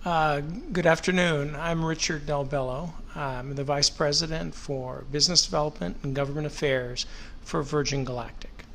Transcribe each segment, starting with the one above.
Good afternoon. I'm Richard DalBello. I'm the Vice President for Business Development and Government Affairs for Virgin Galactic.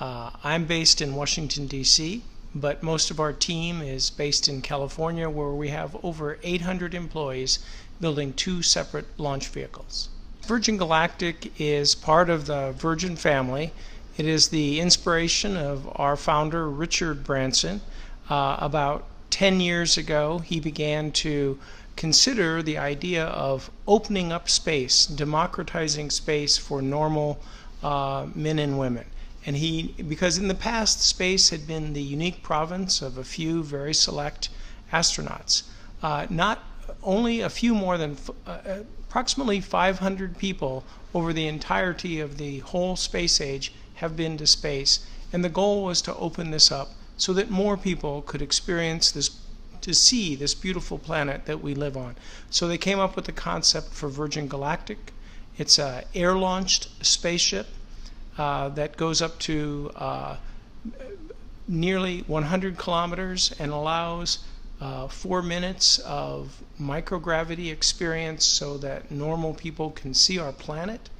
I'm based in Washington, D.C., but most of our team is based in California, where we have over 800 employees building two separate launch vehicles. Virgin Galactic is part of the Virgin family. It is the inspiration of our founder, Richard Branson. About 10 years ago, he began to consider the idea of opening up space, democratizing space for normal men and women. And because in the past, space had been the unique province of a few very select astronauts. Not only a few more than approximately 500 people over the entirety of the whole space age have been to space. And the goal was to open this up so that more people could experience this, to see this beautiful planet that we live on. So they came up with the concept for Virgin Galactic. It's an air-launched spaceship that goes up to nearly 100 kilometers and allows 4 minutes of microgravity experience so that normal people can see our planet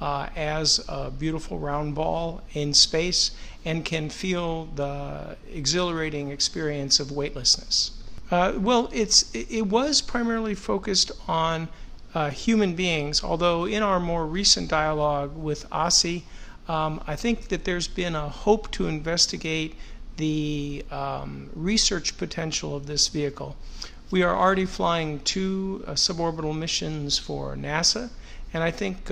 as a beautiful round ball in space and can feel the exhilarating experience of weightlessness. It was primarily focused on human beings, although in our more recent dialogue with ASI, I think that there's been a hope to investigate the research potential of this vehicle. We are already flying 2 suborbital missions for NASA, and I think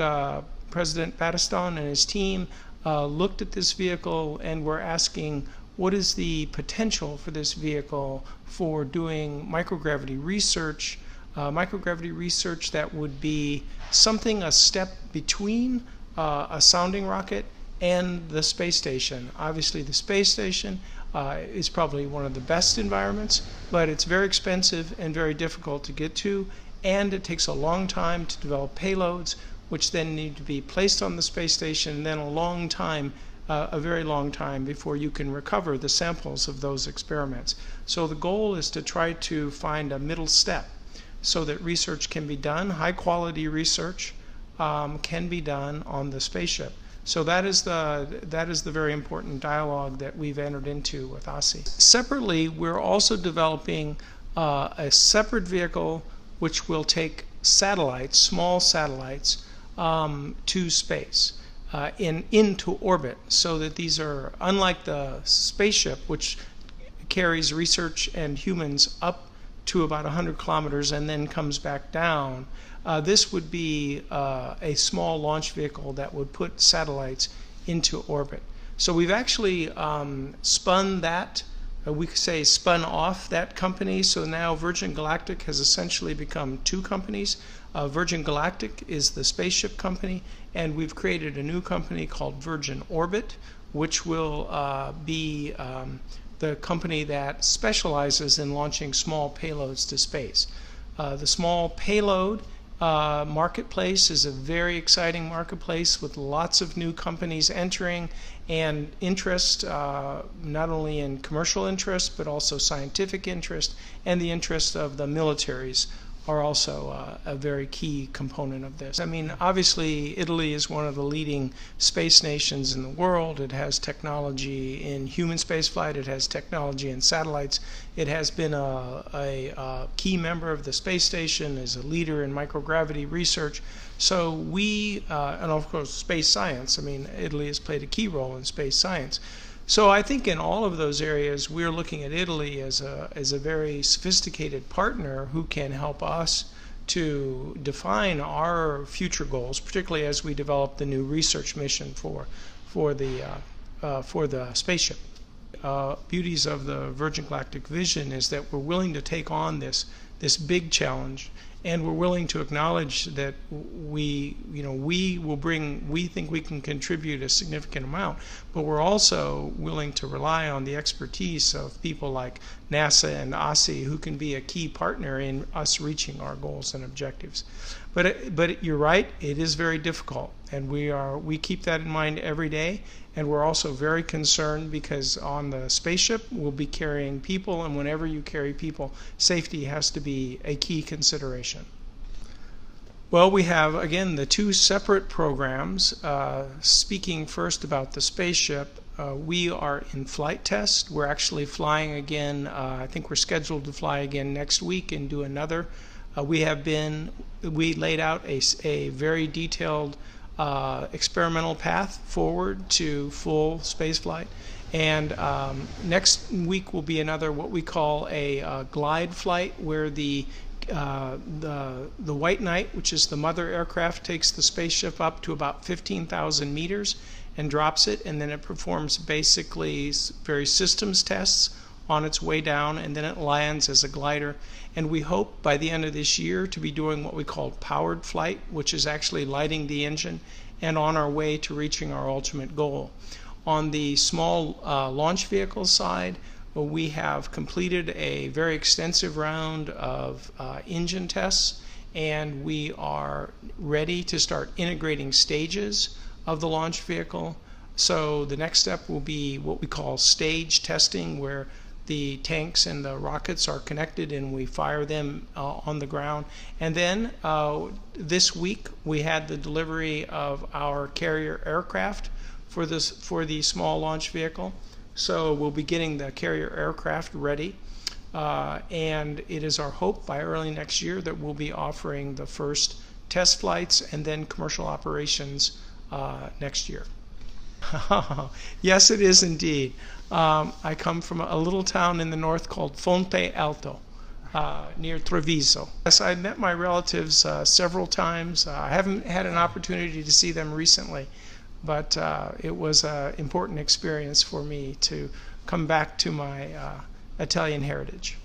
President Battiston and his team looked at this vehicle and were asking, what is the potential for this vehicle for doing microgravity research that would be something a step between a sounding rocket and the space station. Obviously the space station is probably one of the best environments, but it's very expensive and very difficult to get to, and it takes a long time to develop payloads, which then need to be placed on the space station, and then a very long time before you can recover the samples of those experiments. So the goal is to try to find a middle step so that research can be done, high quality research can be done on the spaceship. So that is the very important dialogue that we've entered into with ASI. Separately, we're also developing a separate vehicle which will take satellites, small satellites, to space, into orbit, so that these are, unlike the spaceship, which carries research and humans up to about 100 kilometers and then comes back down. This would be a small launch vehicle that would put satellites into orbit. So we've actually spun that, we could say spun off that company, so now Virgin Galactic has essentially become 2 companies. Virgin Galactic is the spaceship company, and we've created a new company called Virgin Orbit, which will be the company that specializes in launching small payloads to space. The small payload marketplace is a very exciting marketplace with lots of new companies entering, and interest, not only in commercial interest, but also scientific interest, and the interest of the militaries are also a very key component of this. I mean, obviously, Italy is one of the leading space nations in the world. It has technology in human spaceflight. It has technology in satellites. It has been a key member of the space station, is a leader in microgravity research. So and of course, space science. I mean, Italy has played a key role in space science. So I think in all of those areas, we're looking at Italy as a very sophisticated partner who can help us to define our future goals, particularly as we develop the new research mission for the spaceship. Beauties of the Virgin Galactic vision is that we're willing to take on this big challenge and we're willing to acknowledge that we think we can contribute a significant amount, but we're also willing to rely on the expertise of people like NASA and ASI, who can be a key partner in us reaching our goals and objectives. But you're right, it is very difficult, and we keep that in mind every day. And we're also very concerned because on the spaceship we'll be carrying people, and whenever you carry people, safety has to be a key consideration. Well, we have, again, the two separate programs. Speaking first about the spaceship, we are in flight test. We're actually flying again. I think we're scheduled to fly again next week and do another. We laid out a very detailed experimental path forward to full spaceflight, and next week will be another what we call a glide flight, where the White Knight, which is the mother aircraft, takes the spaceship up to about 15,000 meters and drops it, and then it performs basically various systems tests on its way down, and then it lands as a glider. And we hope by the end of this year to be doing what we call powered flight, which is actually lighting the engine and on our way to reaching our ultimate goal. On the small launch vehicle side, we have completed a very extensive round of engine tests, and we are ready to start integrating stages of the launch vehicle. So the next step will be what we call stage testing, where the tanks and the rockets are connected and we fire them on the ground. And then this week we had the delivery of our carrier aircraft for the small launch vehicle. So we'll be getting the carrier aircraft ready, and it is our hope by early next year that we'll be offering the first test flights and then commercial operations next year. Yes, it is indeed. I come from a little town in the north called Fonte Alto, near Treviso. Yes, I met my relatives several times. I haven't had an opportunity to see them recently, but it was an important experience for me to come back to my Italian heritage.